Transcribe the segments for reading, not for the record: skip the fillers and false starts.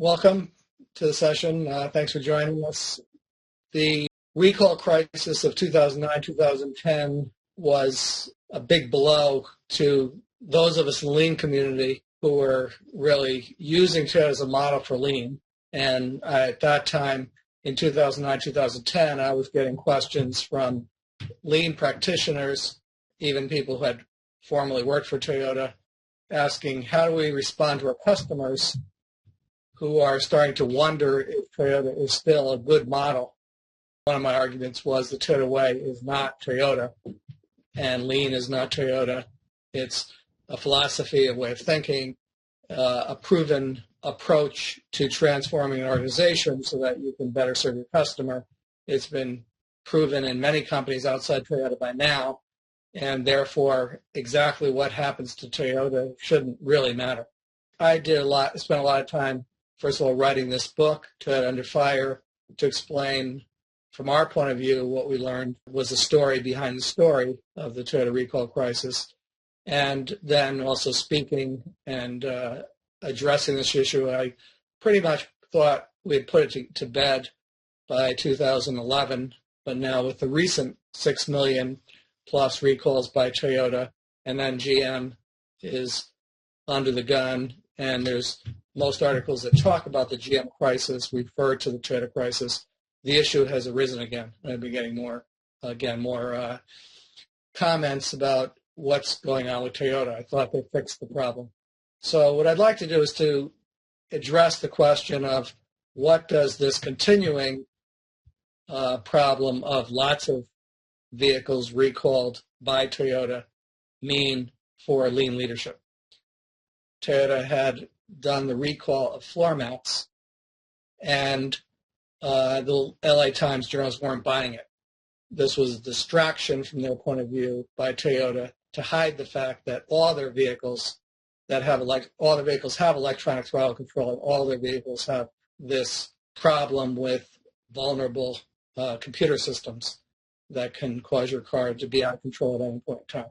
Welcome to the session. Thanks for joining us. The recall crisis of 2009-2010 was a big blow to those of us in the lean community who were really using Toyota as a model for lean. And at that time, in 2009-2010, I was getting questions from lean practitioners, even people who had formerly worked for Toyota, asking how do we respond to our customers who are starting to wonder if Toyota is still a good model. One of my arguments was the Toyota way is not Toyota, and lean is not Toyota. It's a philosophy, a way of thinking, a proven approach to transforming an organization so that you can better serve your customer. It's been proven in many companies outside Toyota by now, and therefore exactly what happens to Toyota shouldn't really matter. I spent a lot of time, first of all, writing this book, Toyota Under Fire, to explain from our point of view what we learned was the story behind the story of the Toyota recall crisis, and then also speaking and addressing this issue. I pretty much thought we had put it to bed by 2011, but now with the recent 6 million plus recalls by Toyota, and then GM is under the gun, and there's most articles that talk about the GM crisis refer to the Toyota crisis. The issue has arisen again. I've been getting more comments about what's going on with Toyota. I thought they fixed the problem. So what I'd like to do is to address the question of what does this continuing problem of lots of vehicles recalled by Toyota mean for lean leadership. Toyota had done the recall of floor mats, and the LA Times journalists weren't buying it. This was a distraction from their point of view by Toyota to hide the fact that all their vehicles have electronic throttle control, and all their vehicles have this problem with vulnerable computer systems that can cause your car to be out of control at any point in time.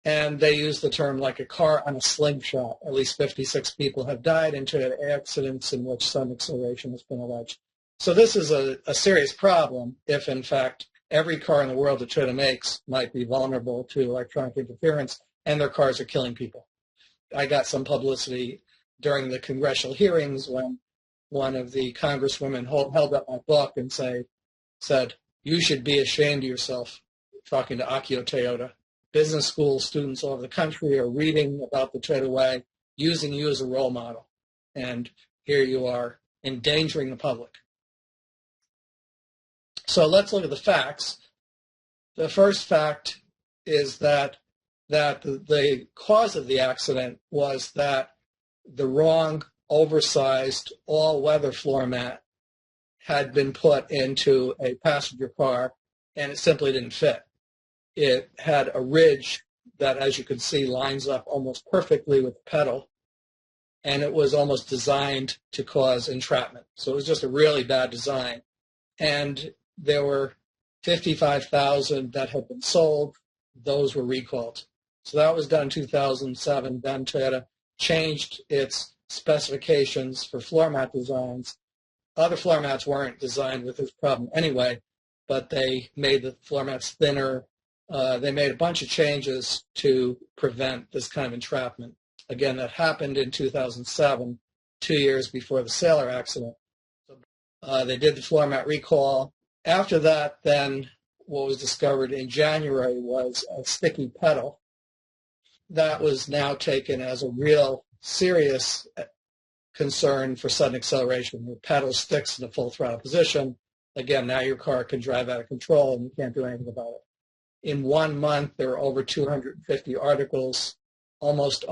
And they use the term like a car on a slingshot. At least 56 people have died in Toyota accidents in which some acceleration has been alleged. So this is a serious problem if, in fact, every car in the world that Toyota makes might be vulnerable to electronic interference, and their cars are killing people. I got some publicity during the congressional hearings when one of the congresswomen held up my book and said, "You should be ashamed of yourself," talking to Akio Toyota. Business school students all over the country are reading about the Toyota way, using you as a role model. And here you are endangering the public. So let's look at the facts. The first fact is that the cause of the accident was that the wrong, oversized, all-weather floor mat had been put into a passenger car, and it simply didn't fit. It had a ridge that, as you can see, lines up almost perfectly with the pedal, and it was almost designed to cause entrapment. So it was just a really bad design. And there were 55,000 that had been sold. Those were recalled. So that was done in 2007. Then Toyota changed its specifications for floor mat designs. Other floor mats weren't designed with this problem anyway, but they made the floor mats thinner. They made a bunch of changes to prevent this kind of entrapment. Again, that happened in 2007, 2 years before the Sailor accident. They did the floor mat recall. After that, then, what was discovered in January was a sticky pedal. That was now taken as a real serious concern for sudden acceleration. The pedal sticks in a full throttle position. Again, now your car can drive out of control and you can't do anything about it. In 1 month, there were over 250 articles, almost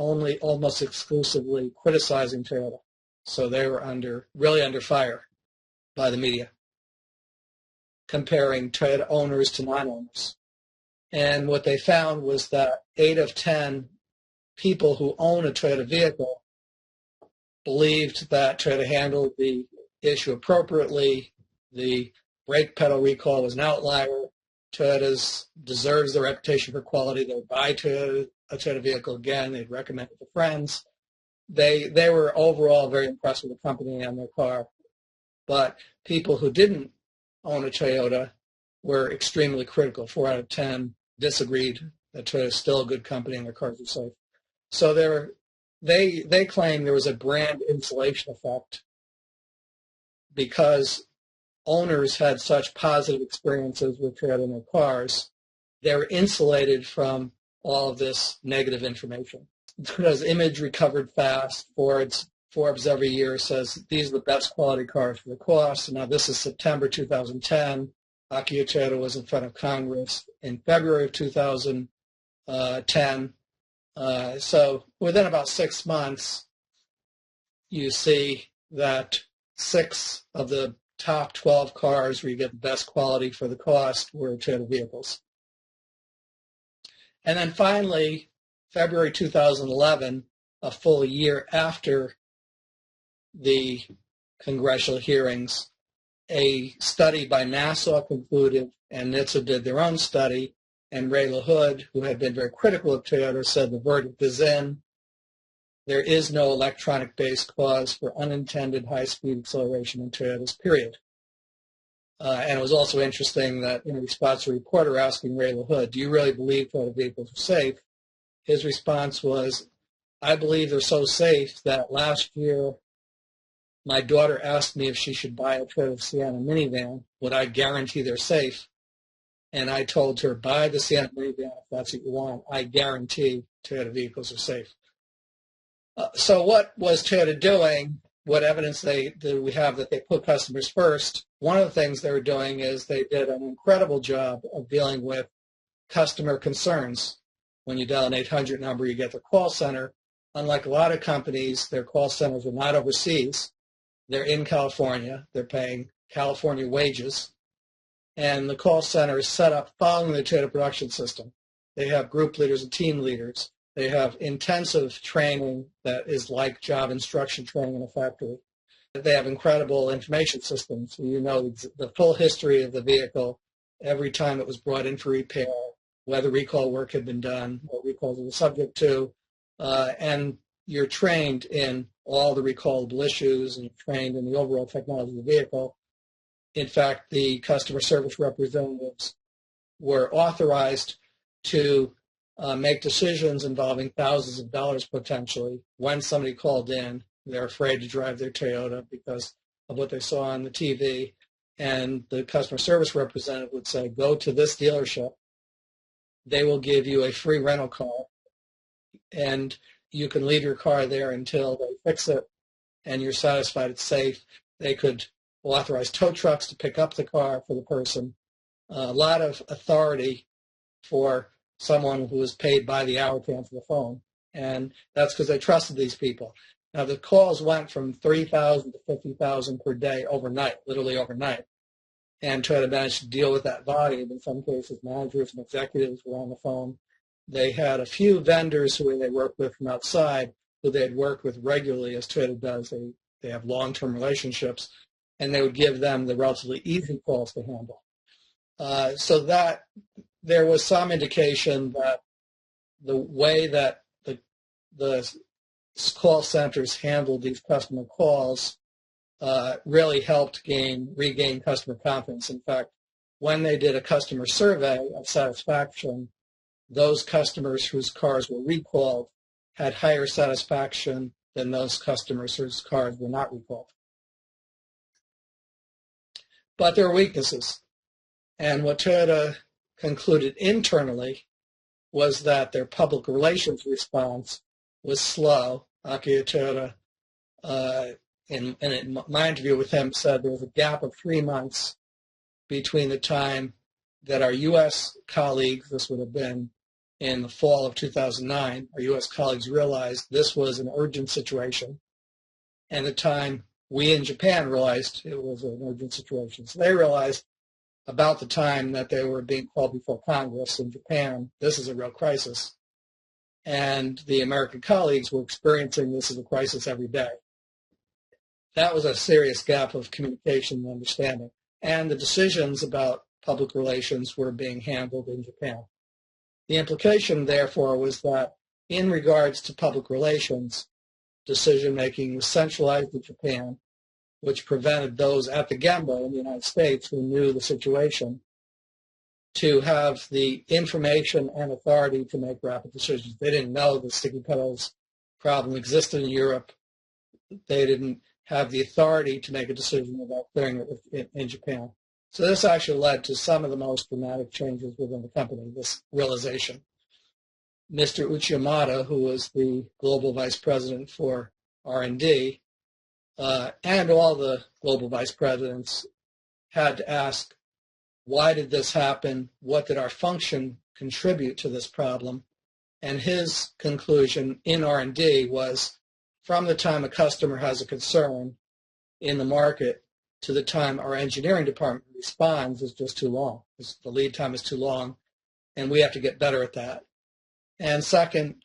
exclusively criticizing Toyota. So they were really under fire by the media, comparing Toyota owners to non-owners. And what they found was that 8 of 10 people who own a Toyota vehicle believed that Toyota handled the issue appropriately. The brake pedal recall was an outlier. Toyota deserves the reputation for quality. They would buy a Toyota vehicle again. They'd recommend it to friends. they were overall very impressed with the company and their car. But people who didn't own a Toyota were extremely critical. 4 out of 10 disagreed that Toyota is still a good company and their cars are safe. So they claim there was a brand insulation effect because owners had such positive experiences with Toyota and their cars. They were insulated from all of this negative information. Because image recovered fast. Forbes every year says these are the best quality cars for the cost. Now this is September 2010. Akio Toyoda was in front of Congress in February of 2010. So within about 6 months, you see that 6 of the top 12 cars where you get the best quality for the cost were Toyota vehicles. And then finally, February 2011, a full year after the congressional hearings, a study by NASA concluded, and NHTSA did their own study, and Ray LaHood, who had been very critical of Toyota, said the verdict is in. There is no electronic-based cause for unintended high-speed acceleration in Toyotas, period. And it was also interesting that in response to a reporter asking Ray LaHood, do you really believe Toyota vehicles are safe? His response was, I believe they're so safe that last year my daughter asked me if she should buy a Toyota Sienna minivan. Would I guarantee they're safe? And I told her, buy the Sienna minivan if that's what you want. I guarantee Toyota vehicles are safe. So what was Toyota doing? What evidence do we have that they put customers first? One of the things they were doing is they did an incredible job of dealing with customer concerns. When you dial an 800 number, you get the call center. Unlike a lot of companies, their call centers are not overseas. They're in California. They're paying California wages. And the call center is set up following the Toyota production system. They have group leaders and team leaders. They have intensive training that is like job instruction training in a factory. They have incredible information systems. So you know the full history of the vehicle, every time it was brought in for repair, whether recall work had been done, what recalls it was subject to, and you're trained in all the recallable issues and you're trained in the overall technology of the vehicle. In fact, the customer service representatives were authorized to make decisions involving thousands of dollars potentially. When somebody called in, they're afraid to drive their Toyota because of what they saw on the TV, and the customer service representative would say, go to this dealership. They will give you a free rental car, and you can leave your car there until they fix it and you're satisfied it's safe. They could authorize tow trucks to pick up the car for the person. A lot of authority for someone who was paid by the hour to answer the phone. And that's because they trusted these people. Now, the calls went from 3,000 to 50,000 per day overnight, literally overnight. And Toyota managed to deal with that volume. In some cases, managers and executives were on the phone. They had a few vendors who they worked with from outside who they had worked with regularly, as Toyota does. They have long-term relationships, and they would give them the relatively easy calls to handle. So that there was some indication that the way that the call centers handled these customer calls really helped regain customer confidence. In fact, when they did a customer survey of satisfaction, those customers whose cars were recalled had higher satisfaction than those customers whose cars were not recalled. But there are weaknesses. And what Toyota concluded internally was that their public relations response was slow. Akio Toyoda, in my interview with him, said there was a gap of 3 months between the time that our U.S. colleagues, this would have been in the fall of 2009, our U.S. colleagues realized this was an urgent situation, and the time we in Japan realized it was an urgent situation. So they realized about the time that they were being called before Congress in Japan, this is a real crisis. And the American colleagues were experiencing this as a crisis every day. That was a serious gap of communication and understanding. And the decisions about public relations were being handled in Japan. The implication, therefore, was that in regards to public relations, decision-making was centralized in Japan, which prevented those at the gemba in the United States who knew the situation to have the information and authority to make rapid decisions. They didn't know the sticky petals problem existed in Europe. They didn't have the authority to make a decision about clearing it in Japan. So this actually led to some of the most dramatic changes within the company, this realization. Mr. Uchiyamada, who was the global vice president for R&D, and all the global vice presidents had to ask, why did this happen? What did our function contribute to this problem? And his conclusion in R&D was, from the time a customer has a concern in the market to the time our engineering department responds is just too long. The lead time is too long, and we have to get better at that. And second,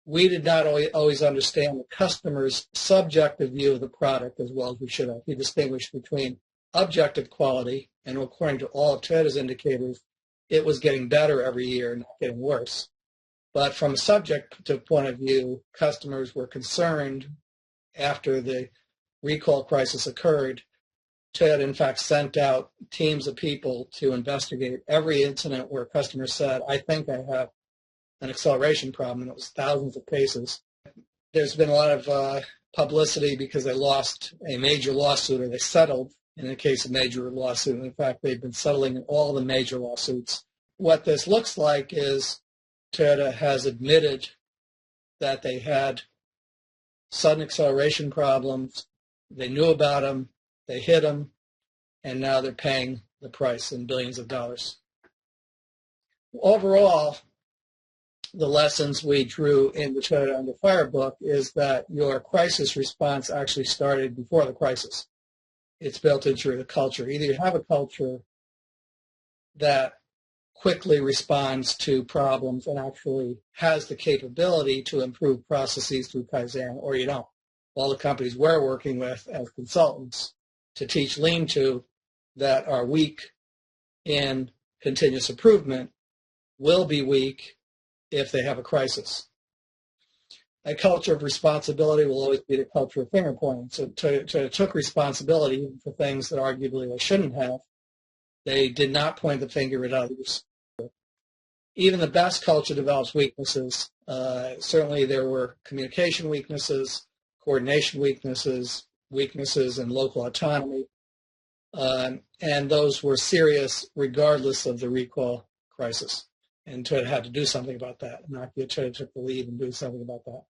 we did not always understand the customer's subjective view of the product as well as we should have. He distinguished between objective quality, and according to all of Toyota's indicators, it was getting better every year, not getting worse. But from a subjective point of view, customers were concerned after the recall crisis occurred. Toyota, in fact, sent out teams of people to investigate every incident where customers said, I think I have an acceleration problem, and it was thousands of cases. There's been a lot of publicity because they lost a major lawsuit, or they settled in the case of major lawsuit. In fact, they've been settling in all the major lawsuits. What this looks like is Toyota has admitted that they had sudden acceleration problems. They knew about them, they hid them, and now they're paying the price in billions of dollars. Overall, the lessons we drew in the Toyota Under Fire book is that your crisis response actually started before the crisis. It's built into the culture. Either you have a culture that quickly responds to problems and actually has the capability to improve processes through Kaizen, or you don't. All the companies we're working with as consultants to teach Lean to that are weak in continuous improvement will be weak if they have a crisis. A culture of responsibility will always be the culture of finger pointing. So Toyota took responsibility for things that arguably they shouldn't have. They did not point the finger at others. Even the best culture develops weaknesses. Certainly there were communication weaknesses, coordination weaknesses, weaknesses in local autonomy, and those were serious regardless of the recall crisis. And Toyota had to do something about that. Not yet Toyota took the lead in doing something about that.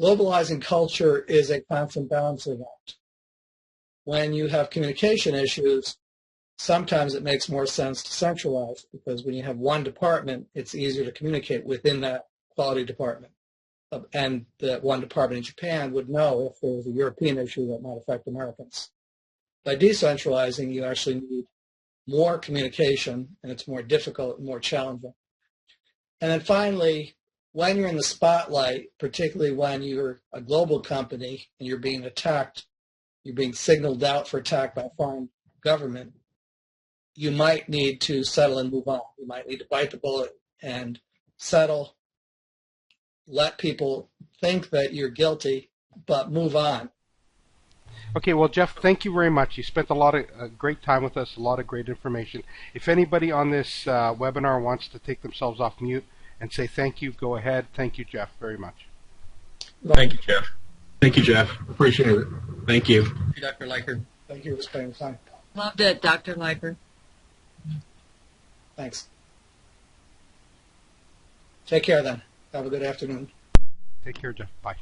Globalizing culture is a constant balancing act. When you have communication issues, sometimes it makes more sense to centralize, because when you have one department, it's easier to communicate within that quality department. And that one department in Japan would know if there was a European issue that might affect Americans. By decentralizing, you actually need more communication, and it's more difficult and more challenging. And then finally, when you're in the spotlight, particularly when you're a global company and you're being attacked, you're being signaled out for attack by a foreign government, you might need to settle and move on. You might need to bite the bullet and settle, let people think that you're guilty, but move on. Okay, well, Jeff, thank you very much. You spent a lot of great time with us, a lot of great information. If anybody on this webinar wants to take themselves off mute and say thank you, go ahead. Thank you, Jeff, very much. Thank you, Jeff. Thank you, Jeff. Appreciate it. Thank you. Thank you, Dr. Leiker. Thank you for spending the time. Loved it, Dr. Leiker. Thanks. Take care then. Have a good afternoon. Take care, Jeff. Bye.